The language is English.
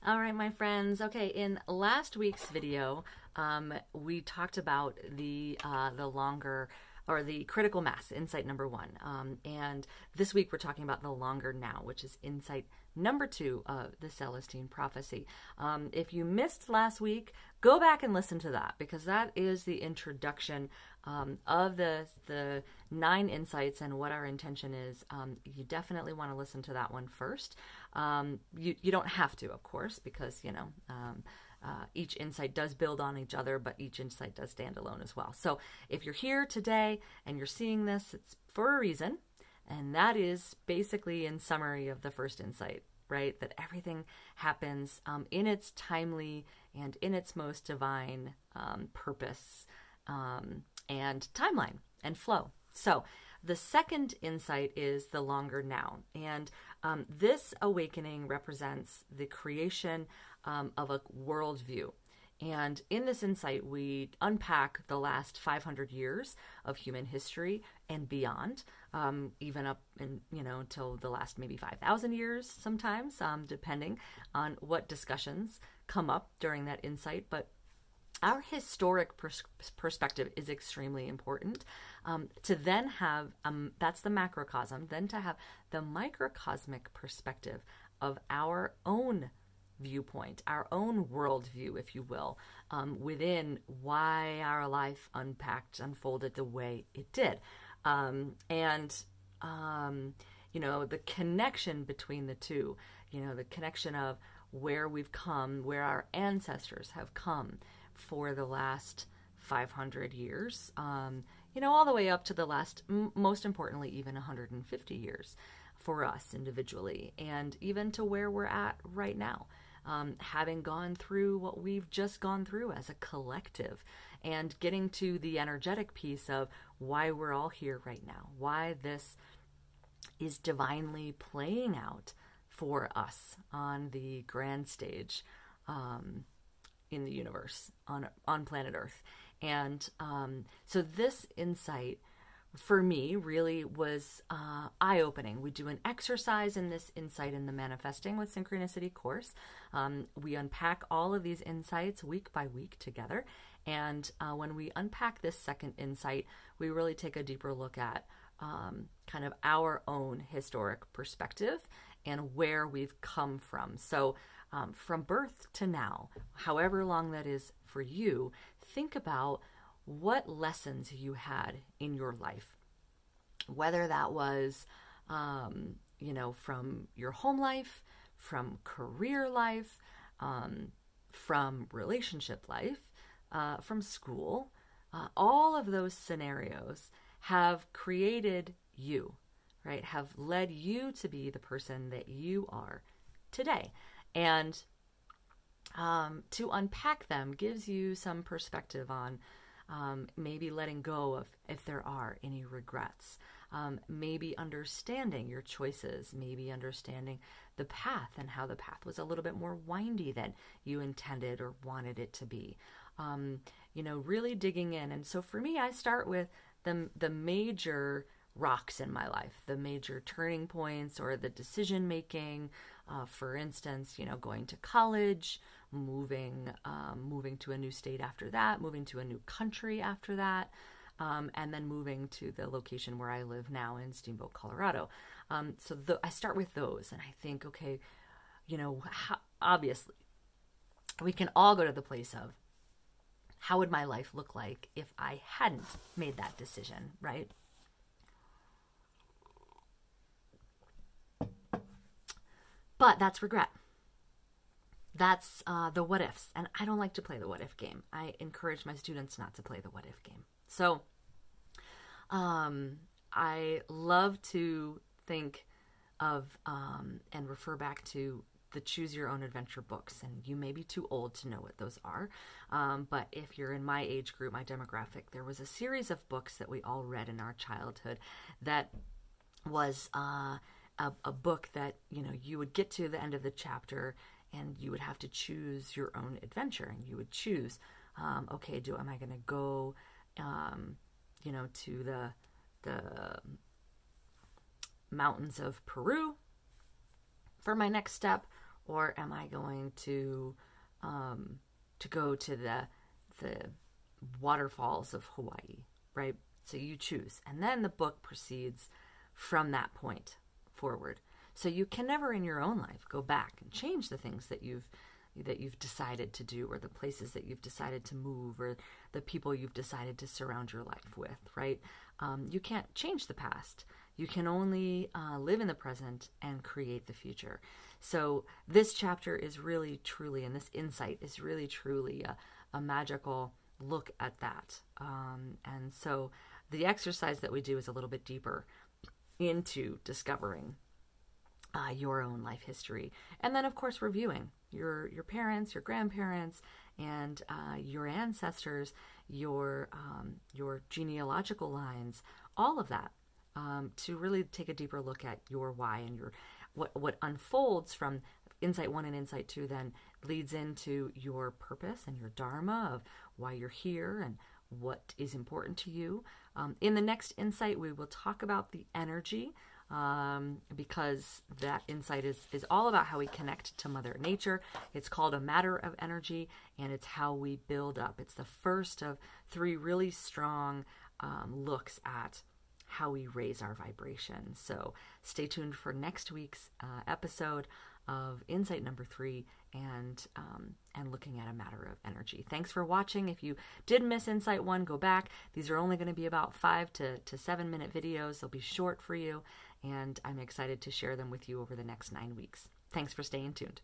All right, my friends. Okay, in last week's video, we talked about the longer or the critical mass, insight number one. And this week we're talking about the longer now, which is insight number two of the Celestine Prophecy. If you missed last week, go back and listen to that, because that is the introduction of the 9 insights and what our intention is. You definitely want to listen to that one first. You don't have to, of course, because, each insight does build on each other, but each insight does stand alone as well. So if you're here today and you're seeing this, it's for a reason. And that is basically in summary of the first insight, right? That everything happens in its timely and in its most divine purpose and timeline and flow. So the second insight is the longer now. And this awakening represents the creation of a worldview. And in this insight, we unpack the last 500 years of human history and beyond, even up in, until the last maybe 5,000 years sometimes, depending on what discussions come up during that insight. But our historic perspective is extremely important to then have, that's the macrocosm, then to have the microcosmic perspective of our own viewpoint, our own worldview, if you will, within why our life unfolded the way it did. The connection between the two, the connection of where we've come, where our ancestors have come for the last 500 years, all the way up to the last, most importantly, even 150 years for us individually, and even to where we're at right now, having gone through what we've just gone through as a collective, and getting to the energetic piece of why we're all here right now, why this is divinely playing out for us on the grand stage in the universe, on planet Earth. And so this insight for me really was eye-opening. We do an exercise in this insight in the Manifesting with Synchronicity course. We unpack all of these insights week by week together. And when we unpack this second insight, we really take a deeper look at kind of our own historic perspective and where we've come from. So from birth to now, however long that is for you, think about what lessons you had in your life, whether that was, from your home life, from career life, from relationship life, from school. All of those scenarios have created you, right? Have led you to be the person that you are today. And to unpack them gives you some perspective on maybe letting go of if there are any regrets, maybe understanding your choices, maybe understanding the path and how the path was a little bit more windy than you intended or wanted it to be, really digging in. And so for me, I start with the major rocks in my life, the major turning points or the decision making, for instance, going to college, moving to a new state after that, moving to a new country after that, and then moving to the location where I live now in Steamboat, Colorado. So I start with those, and I think, okay, obviously, we can all go to the place of how would my life look like if I hadn't made that decision, right? But that's regret. That's the what ifs. And I don't like to play the what if game. I encourage my students not to play the what if game. So I love to think of and refer back to the Choose Your Own Adventure books. And you may be too old to know what those are. But if you're in my age group, my demographic, there was a series of books that we all read in our childhood that was a book that, you would get to the end of the chapter and you would have to choose your own adventure, and you would choose, am I going to go, to the mountains of Peru for my next step, or am I going to go to the waterfalls of Hawaii, right? So you choose. And then the book proceeds from that point forward. So you can never in your own life go back and change the things that you've decided to do, or the places that you've decided to move, or the people you've decided to surround your life with, right? You can't change the past. You can only live in the present and create the future. So this chapter is really, truly, and this insight is really, truly a magical look at that. And so the exercise that we do is a little bit deeper into discovering your own life history. And then, of course, reviewing your parents, your grandparents, and your ancestors, your genealogical lines, all of that, to really take a deeper look at your why and your what unfolds from Insight 1 and Insight 2 then leads into your purpose and your dharma of why you're here and what is important to you. In the next insight, we will talk about the energy, because that insight is all about how we connect to Mother Nature. It's called A Matter of Energy, and it's how we build up. It's the first of 3 really strong looks at how we raise our vibration. So stay tuned for next week's episode of Insight number 3 and looking at A Matter of Energy. Thanks for watching. If you did miss Insight 1, go back. These are only going to be about 5 to 7 minute videos. They'll be short for you, and I'm excited to share them with you over the next 9 weeks. Thanks for staying tuned.